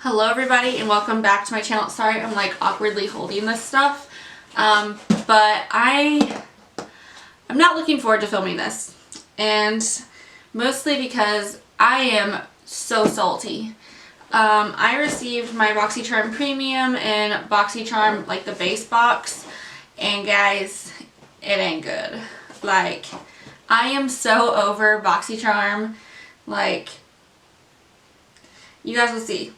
Hello everybody and welcome back to my channel. Sorry I'm like awkwardly holding this stuff, but I'm not looking forward to filming this, and mostly because I am so salty. I received my Boxycharm Premium and Boxycharm, like the base box, and guys, it ain't good. Like, I am so over Boxycharm. Like, you guys will see.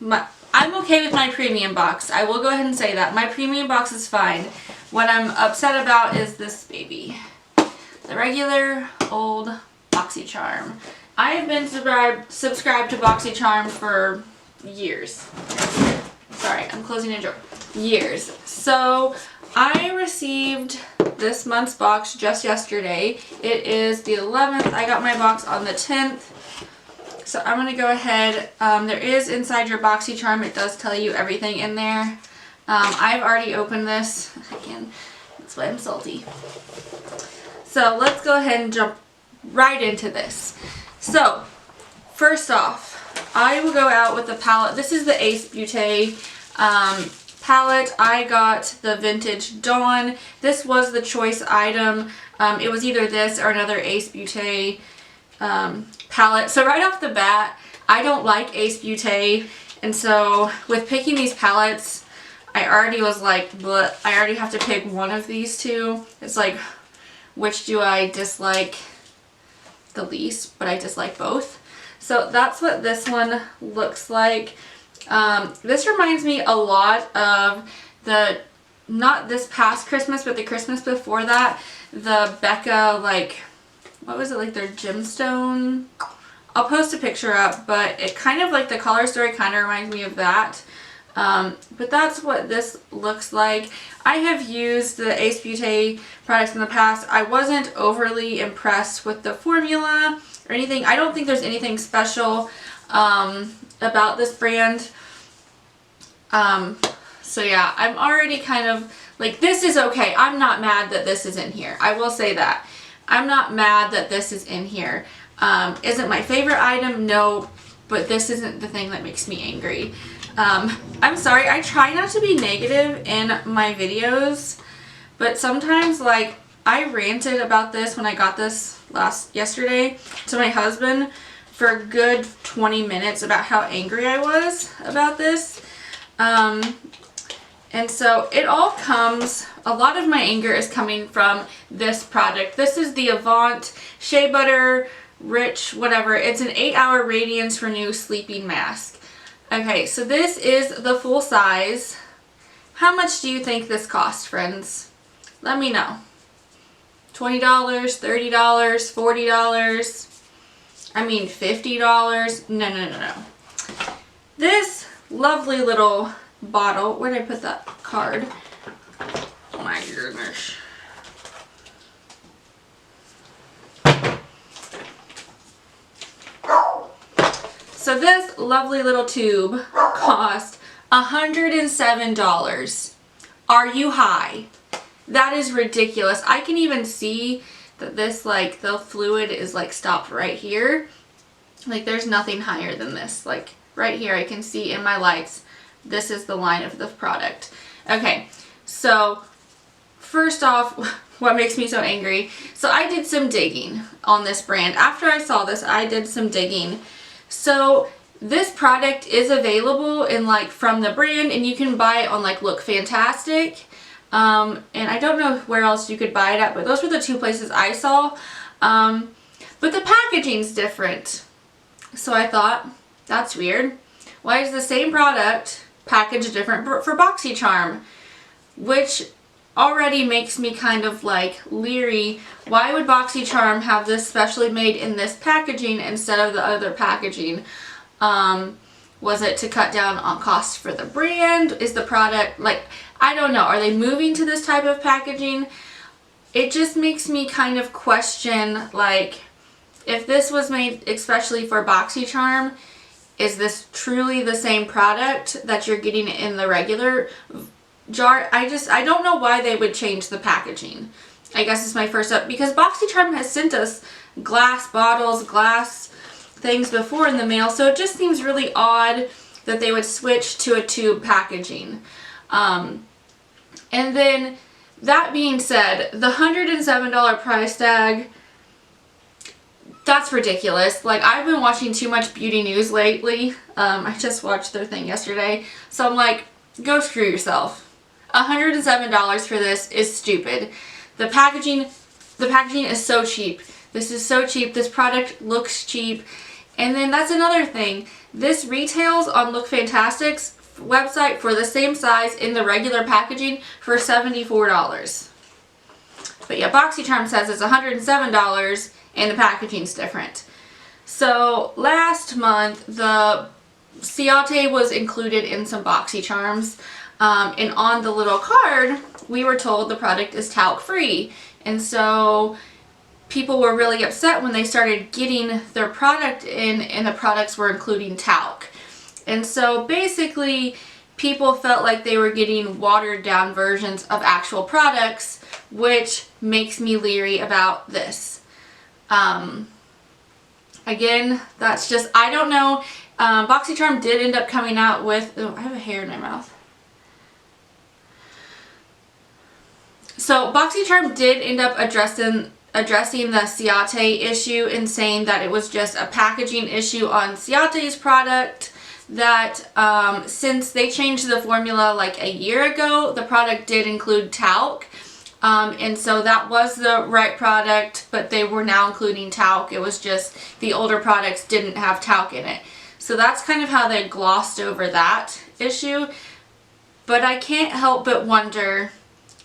I'm okay with my premium box. I will go ahead and say that. My premium box is fine. What I'm upset about is this baby. The regular old Boxycharm. I have been subscribed to Boxycharm for years. Sorry, I'm closing a drawer. Years. So, I received this month's box just yesterday. It is the 11th. I got my box on the 10th. So I'm going to go ahead, there is inside your Boxycharm, it does tell you everything in there. I've already opened this, again, that's why I'm salty. So let's go ahead and jump right into this. So, first off, I will go out with the palette. This is the Ace Beauté palette. I got the Vintage Dawn. This was the choice item. It was either this or another Ace Beauté palette. So right off the bat, I don't like Ace Beauté, and so with picking these palettes, I already was like, bleh, I already have to pick one of these two. It's like, which do I dislike the least, but I dislike both. So that's what this one looks like. This reminds me a lot of the, not this past Christmas, but the Christmas before that, the Becca, like, what was it, like their gemstone? I'll post a picture up, but it kind of like the color story kind of reminds me of that. But that's what this looks like. I have used the Ace Beauté products in the past. I wasn't overly impressed with the formula or anything. I don't think there's anything special about this brand. So yeah, I'm already kind of like, this is okay. I'm not mad that this is in here. I will say that. I'm not mad that this is in here. Isn't my favorite item? No, but this isn't the thing that makes me angry. I'm sorry, I try not to be negative in my videos, but sometimes, like, I ranted about this when I got this yesterday to my husband for a good 20 minutes about how angry I was about this. And so it all comes, a lot of my anger is coming from this product. This is the Avant Shea Butter Rich whatever. It's an 8-hour Radiance Renew Sleeping Mask. Okay, so this is the full size. How much do you think this cost, friends? Let me know. $20, $30, $40, I mean $50. No. This lovely little bottle. Where did I put that card? Oh my goodness. So this lovely little tube cost $107. Are you high? That is ridiculous. I can even see that this, like, the fluid is like stopped right here. Like, there's nothing higher than this. Like, right here I can see in my lights, this is the line of the product. Okay, so first off, what makes me so angry? So I did some digging on this brand. After I saw this, I did some digging. So this product is available in, like, from the brand, and you can buy it on, like, Look Fantastic. And I don't know where else you could buy it at, but those were the two places I saw. But the packaging's different. So I thought, that's weird. Why is the same product packaged different for Boxycharm? Which already makes me kind of like leery. Why would Boxycharm have this specially made in this packaging instead of the other packaging? Was it to cut down on costs for the brand? Is the product, like, I don't know. Are they moving to this type of packaging? It just makes me kind of question, like, if this was made especially for Boxycharm, is this truly the same product that you're getting in the regular jar? I don't know why they would change the packaging. I guess it's my first up, because Boxycharm has sent us glass bottles, glass things before in the mail, so it just seems really odd that they would switch to a tube packaging. And then that being said, the $107 price tag, that's ridiculous. Like, I've been watching too much beauty news lately. I just watched their thing yesterday. So I'm like, go screw yourself. $107 for this is stupid. The packaging is so cheap. This is so cheap. This product looks cheap. And then that's another thing. This retails on Look Fantastic's website for the same size in the regular packaging for $74. But yeah, Boxycharm says it's $107 and the packaging's different. So last month the Ciate was included in some Boxycharms, and on the little card we were told the product is talc free, and so people were really upset when they started getting their product in and the products were including talc. And so basically people felt like they were getting watered down versions of actual products, which makes me leery about this. Again, that's just, I don't know. Boxycharm did end up coming out with, oh, I have a hair in my mouth. So Boxycharm did end up addressing the Ciate issue and saying that it was just a packaging issue on Ciate's product, that since they changed the formula like a year ago, the product did include talc. And so that was the right product, but they were now including talc. It was just the older products didn't have talc in it. So that's kind of how they glossed over that issue. But I can't help but wonder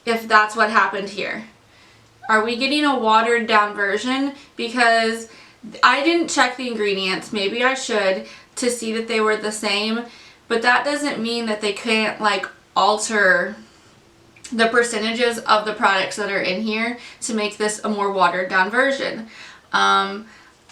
if that's what happened here. Are we getting a watered down version? Because I didn't check the ingredients, maybe I should, to see that they were the same, but that doesn't mean that they can't like alter the percentages of the products that are in here to make this a more watered down version. I'm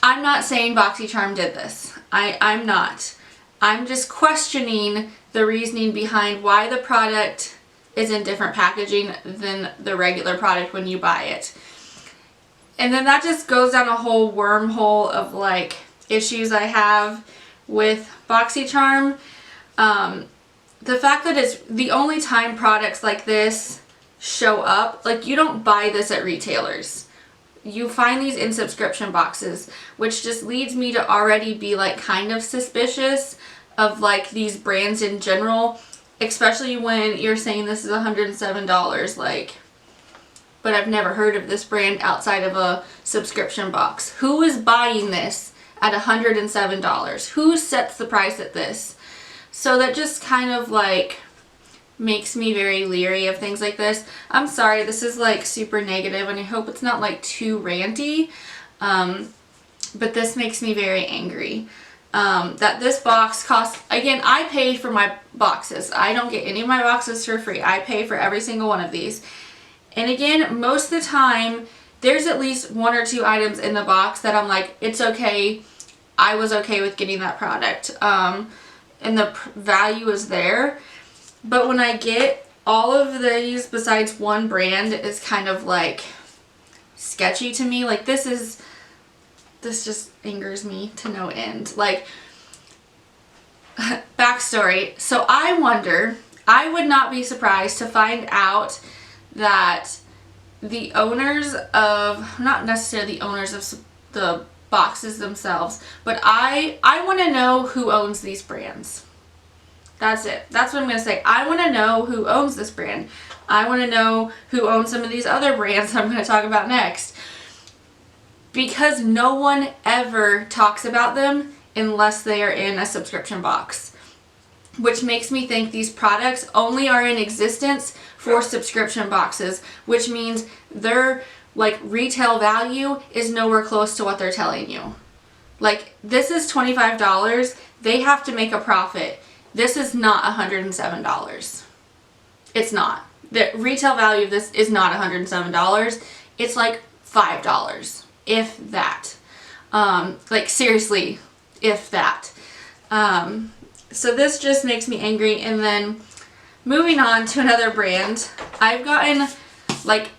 not saying Boxycharm did this. I'm not. I'm just questioning the reasoning behind why the product is in different packaging than the regular product when you buy it. And then that just goes down a whole wormhole of like issues I have with Boxycharm. The fact that it's the only time products like this show up, like you don't buy this at retailers. You find these in subscription boxes, which just leads me to already be like kind of suspicious of like these brands in general, especially when you're saying this is $107, like, but I've never heard of this brand outside of a subscription box. Who is buying this at $107? Who sets the price at this? So that just kind of like makes me very leery of things like this. I'm sorry, this is like super negative and I hope it's not like too ranty, but this makes me very angry. That this box costs, again, I pay for my boxes. I don't get any of my boxes for free. I pay for every single one of these. And again, most of the time, there's at least one or two items in the box that I'm like, it's okay. I was okay with getting that product. And the value is there. But when I get all of these besides one brand, is kind of like sketchy to me. Like this just angers me to no end. Like, backstory. So I wonder, I would not be surprised to find out that the owners of, not necessarily the owners of the boxes themselves, but I want to know who owns these brands. That's it. That's what I'm going to say. I want to know who owns this brand. I want to know who owns some of these other brands I'm going to talk about next. Because no one ever talks about them unless they are in a subscription box. Which makes me think these products only are in existence for subscription boxes, which means their like retail value is nowhere close to what they're telling you. Like this is $25. They have to make a profit. This is not $107. It's not. The retail value of this is not $107. It's like $5, if that. Like seriously, if that. So this just makes me angry. And then moving on to another brand, I've gotten like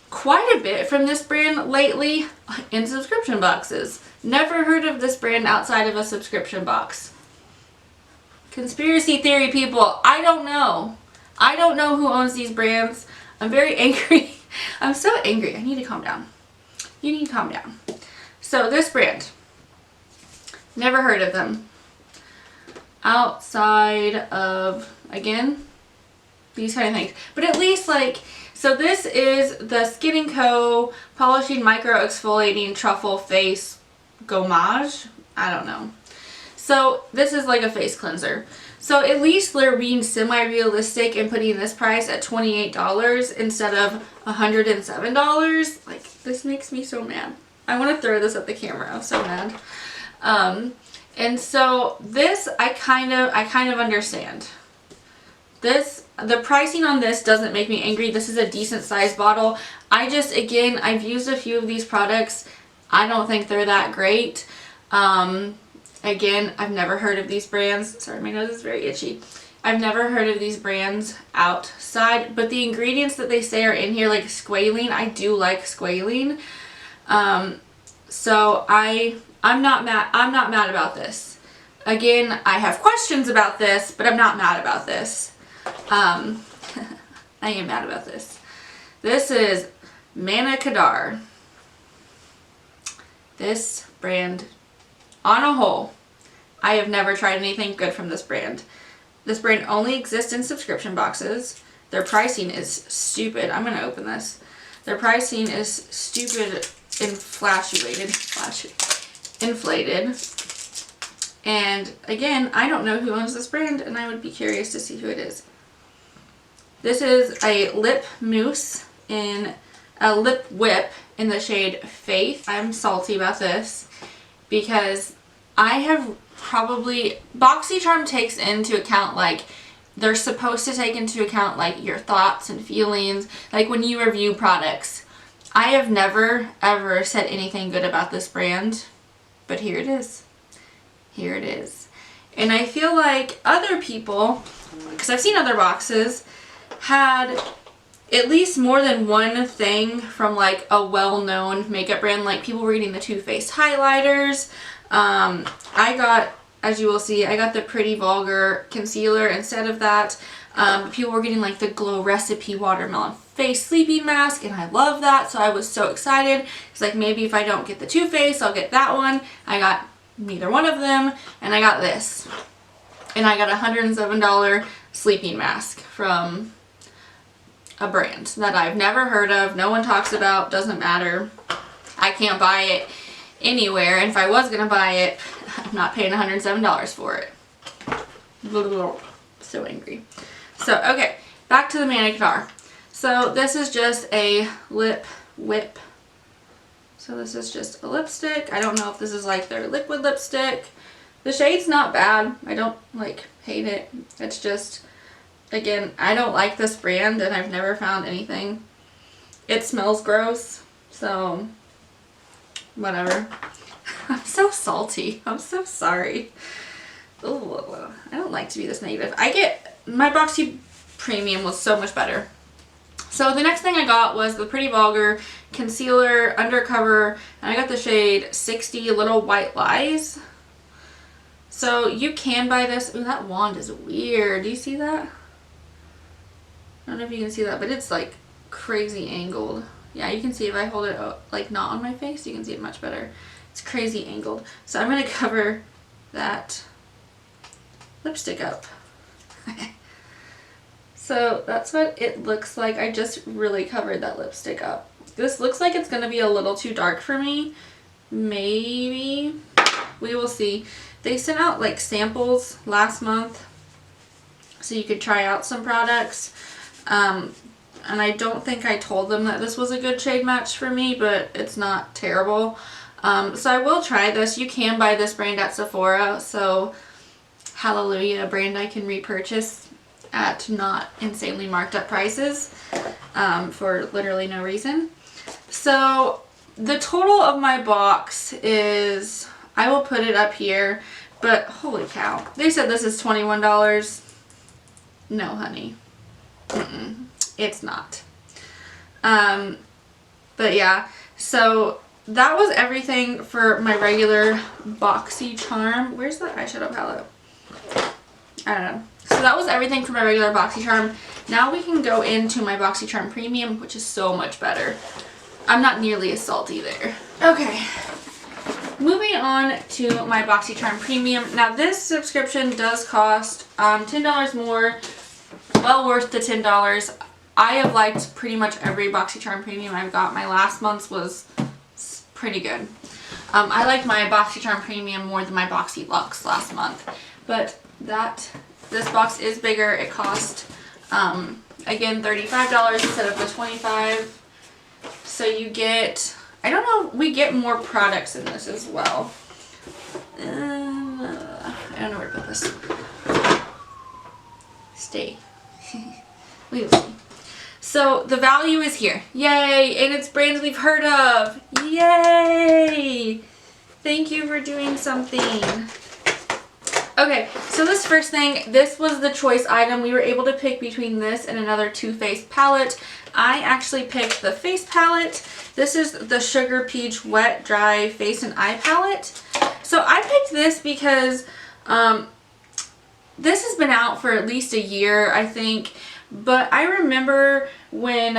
quite a bit from this brand lately in subscription boxes. Never heard of this brand outside of a subscription box. Conspiracy theory people, I don't know. I don't know who owns these brands. I'm very angry. I'm so angry. I need to calm down. You need to calm down. So this brand, never heard of them. Outside of, again, these kind of things. But at least like, so this is the Skin & Co. Polishing Micro Exfoliating Truffle Face Gommage. I don't know. So this is like a face cleanser. So at least they're being semi-realistic and putting this price at $28 instead of $107. Like, this makes me so mad. I want to throw this at the camera. I'm so mad. And so this I kind of understand. The pricing on this doesn't make me angry. This is a decent size bottle. Again, I've used a few of these products. I don't think they're that great. Again, I've never heard of these brands. Sorry, my nose is very itchy. I've never heard of these brands outside, but the ingredients that they say are in here, like squalene, I do like squalene. So I'm not mad about this. Again, I have questions about this, but I'm not mad about this. I am mad about this. This is Manna Kadar. This brand, on a whole, I have never tried anything good from this brand. This brand only exists in subscription boxes. Their pricing is stupid. I'm going to open this. Their pricing is stupid, inflated. And again, I don't know who owns this brand, and I would be curious to see who it is. This is a lip mousse in a lip whip in the shade Faith. I'm salty about this because I have Boxycharm takes into account, like, they're supposed to take into account like your thoughts and feelings, like when you review products. I have never ever said anything good about this brand, but here it is. Here it is. And I feel like other people, because I've seen other boxes, had at least more than one thing from like a well-known makeup brand. Like people were getting the Too Faced highlighters. I got, as you will see, I got the Pretty Vulgar concealer instead of that. People were getting like the Glow Recipe Watermelon Face Sleeping Mask, and I love that, so I was so excited. It's like, maybe if I don't get the Too Faced, I'll get that one. I got neither one of them, and I got this. And I got a $107 sleeping mask from a brand that I've never heard of, no one talks about, doesn't matter. I can't buy it anywhere, and if I was gonna buy it, I'm not paying $107 for it. So angry. So, okay, back to the Manna Kadar. So this is just a lip whip. So this is just a lipstick. I don't know if this is like their liquid lipstick. The shade's not bad. I don't like hate it. It's just, again, I don't like this brand and I've never found anything. It smells gross, so whatever. I'm so salty. I'm so sorry. Ooh, I don't like to be this negative. My Boxy Premium was so much better. So the next thing I got was the Pretty Vulgar Concealer Undercover, and I got the shade 60 Little White Lies. So you can buy this. Ooh, that wand is weird. Do you see that? I don't know if you can see that, but it's like crazy angled. Yeah, you can see if I hold it like not on my face, you can see it much better. It's crazy angled. So I'm going to cover that lipstick up. So that's what it looks like. I just really covered that lipstick up. This looks like it's going to be a little too dark for me. Maybe. We will see. They sent out like samples last month so you could try out some products. And I don't think I told them that this was a good shade match for me, but it's not terrible. So I will try this. You can buy this brand at Sephora, so hallelujah, a brand I can repurchase at not insanely marked up prices for literally no reason. So the total of my box is, I will put it up here, but holy cow, they said this is $21. No, honey. It's not. But yeah, so that was everything for my regular Boxycharm. Where's the eyeshadow palette? I don't know. So that was everything for my regular Boxycharm. Now we can go into my Boxycharm Premium, which is so much better. I'm not nearly as salty there. Okay. Moving on to my Boxycharm Premium. Now this subscription does cost $10 more. Well worth the $10. I have liked pretty much every Boxycharm Premium I've got. My last month's was pretty good. I liked my Boxycharm Premium more than my Boxy Luxe last month. But this box is bigger. It cost, again, $35 instead of the $25. So you get, I don't know, we get more products in this as well. I don't know where to put this. Stay. We will see. So the value is here. Yay! And it's brands we've heard of. Yay! Thank you for doing something. Okay, so this first thing, this was the choice item. We were able to pick between this and another Too Faced palette. I actually picked the face palette. This is the Sugar Peach Wet Dry Face and Eye Palette. So I picked this because this has been out for at least a year, I think. But I remember when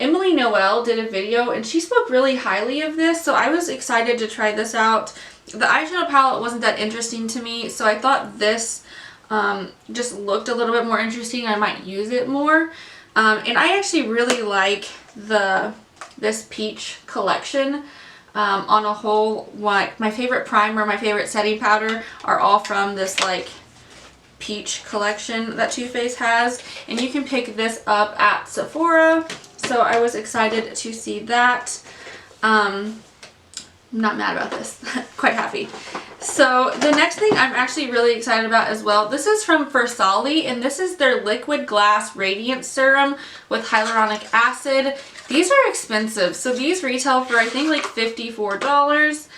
Emily Noel did a video and she spoke really highly of this, so I was excited to try this out. The eyeshadow palette wasn't that interesting to me, so I thought this just looked a little bit more interesting. I might use it more. And I actually really like this peach collection on a whole. My favorite primer, my favorite setting powder are all from this like peach collection that Too Faced has, and you can pick this up at Sephora, so I was excited to see that. I'm not mad about this. Quite happy. So the next thing I'm actually really excited about as well, this is from Versali, and this is their Liquid Glass Radiance Serum with hyaluronic acid. These are expensive, so these retail for I think like $54.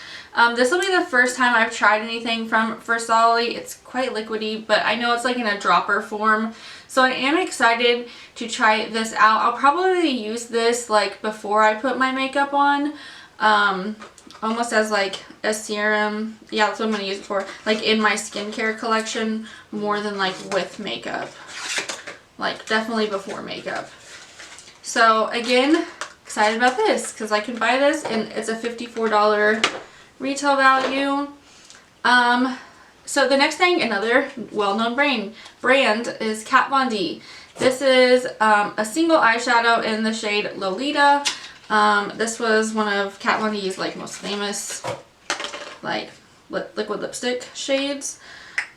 This will be the first time I've tried anything from Versali. It's quite liquidy, but I know it's like in a dropper form. So I am excited to try this out. I'll probably use this like before I put my makeup on. Almost as like a serum. Yeah, that's what I'm going to use it for. Like in my skincare collection more than like with makeup. Like definitely before makeup. So again, excited about this because I can buy this and it's a $54 retail value. So the next thing, another well-known brand is Kat Von D. This is a single eyeshadow in the shade Lolita. This was one of Kat Von D's like most famous like liquid lipstick shades.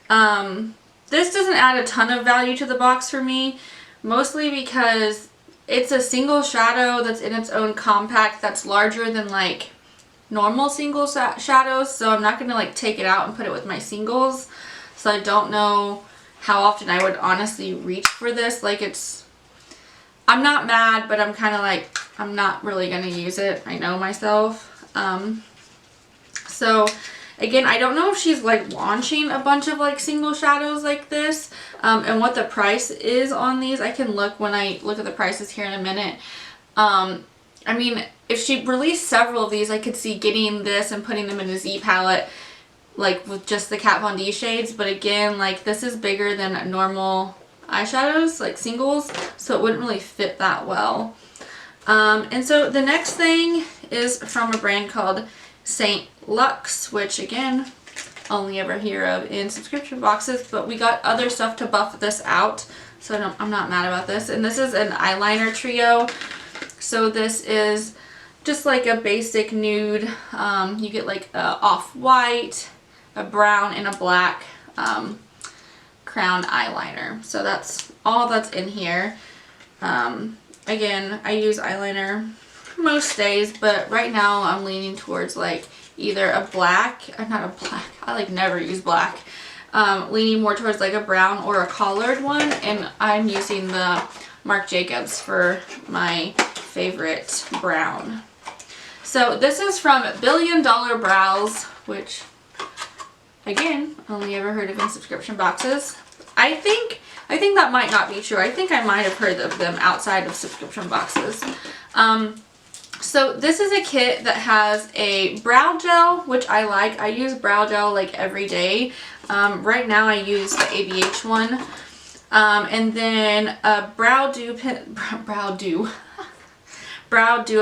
This doesn't add a ton of value to the box for me, mostly because it's a single shadow that's in its own compact that's larger than like normal single shadows, so I'm not going to like take it out and put it with my singles. So I don't know how often I would honestly reach for this. Like I'm not mad, but I'm kind of like, I'm not really going to use it. I know myself. So again, I don't know if she's like launching a bunch of like single shadows like this, and what the price is on these. I can look when I look at the prices here in a minute. I mean, if she released several of these, I could see getting this and putting them in a Z palette, like with just the Kat Von D shades. But again, like this is bigger than normal eyeshadows, like singles, so it wouldn't really fit that well. And so the next thing is from a brand called Saint Luxe, which again, only ever hear of in subscription boxes, but we got other stuff to buff this out, so I'm not mad about this. And this is an eyeliner trio. So this is just like a basic nude. You get like a off-white, a brown, and a black crown eyeliner. So that's all that's in here. Again, I use eyeliner most days, but right now I'm leaning towards like either a black, not a black, I like never use black. Leaning more towards like a brown or a collared one, and I'm using the Marc Jacobs for my favorite brown. So this is from Billion Dollar Brows, which again, only ever heard of in subscription boxes. I think that might not be true. I think I might have heard of them outside of subscription boxes. So So this is a kit that has a brow gel, which I like. I use brow gel like every day. Right now I use the ABH one. And then a brow duo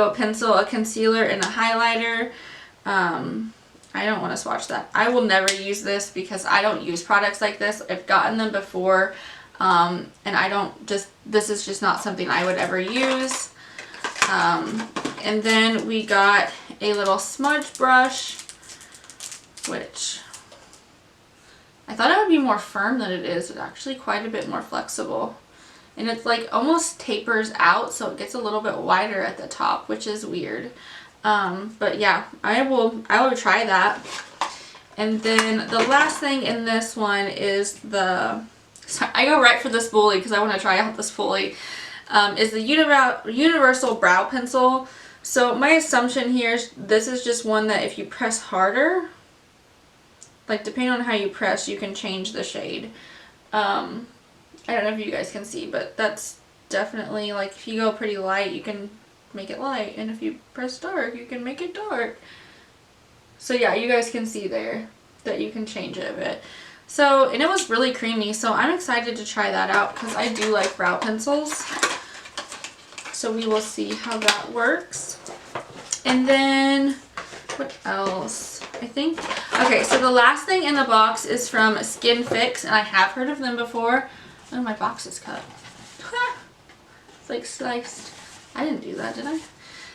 pencil, a concealer, and a highlighter. I don't want to swatch that. I will never use this because I don't use products like this. I've gotten them before, and this is just not something I would ever use. And then we got a little smudge brush, which I thought it would be more firm than it is. It's actually quite a bit more flexible. And it's like almost tapers out, so it gets a little bit wider at the top, which is weird. But yeah, I will try that. And then the last thing in this one is I go right for the spoolie because I want to try out the spoolie. Is the Universal Brow Pencil. So my assumption here is this is just one that if you press harder, like depending on how you press, you can change the shade. I don't know if you guys can see, but that's definitely, like, if you go pretty light, you can make it light, and if you press dark, you can make it dark. So yeah, you guys can see there that you can change it a bit. So, and it was really creamy, so I'm excited to try that out because I do like brow pencils. So we will see how that works. And then, what else? I think, okay, so the last thing in the box is from Skin Fix, and I have heard of them before. Oh, my box is cut. It's like sliced. I didn't do that, did I?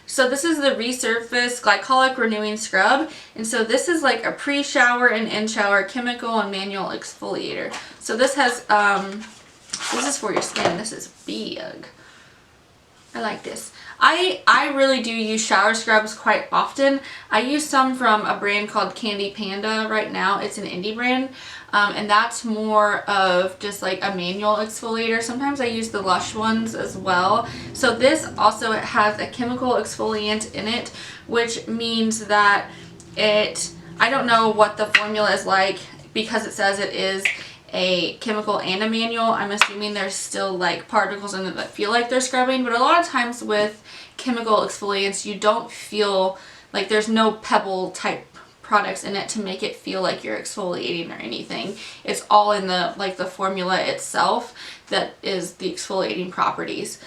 So this is the Resurface Glycolic Renewing Scrub. And so this is like a pre-shower and in-shower chemical and manual exfoliator. So this has, this is for your skin. This is big. I like this. I really do use shower scrubs quite often. I use some from a brand called Candy Panda right now. It's an indie brand. And that's more of just like a manual exfoliator. Sometimes I use the Lush ones as well. So this also has a chemical exfoliant in it, which means that I don't know what the formula is like because it says it is a chemical and a manual. I'm assuming there's still like particles in it that feel like they're scrubbing, but a lot of times with chemical exfoliants you don't feel like there's no pebble type products in it to make it feel like you're exfoliating or anything. It's all in the formula itself that is the exfoliating properties.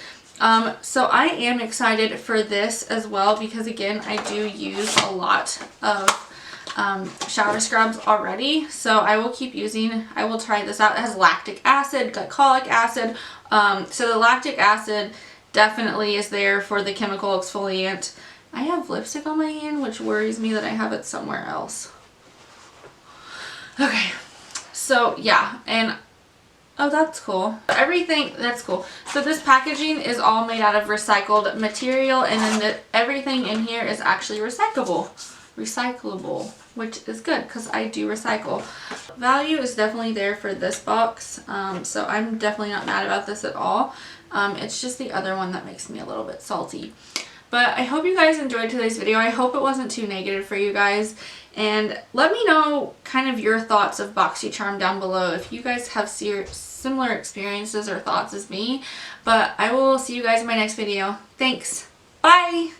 So I am excited for this as well because again I do use a lot of shower scrubs already, so I will try this out. It has lactic acid, glycolic acid, so the lactic acid definitely is there for the chemical exfoliant. I have lipstick on my hand, which worries me that I have it somewhere else. Okay, so yeah, and oh, that's cool. Everything, that's cool. So this packaging is all made out of recycled material, and then everything in here is actually recyclable, which is good because I do recycle. Value is definitely there for this box, so I'm definitely not mad about this at all. It's just the other one that makes me a little bit salty. But I hope you guys enjoyed today's video. I hope it wasn't too negative for you guys. And let me know kind of your thoughts of Boxycharm down below if you guys have similar experiences or thoughts as me. But I will see you guys in my next video. Thanks. Bye!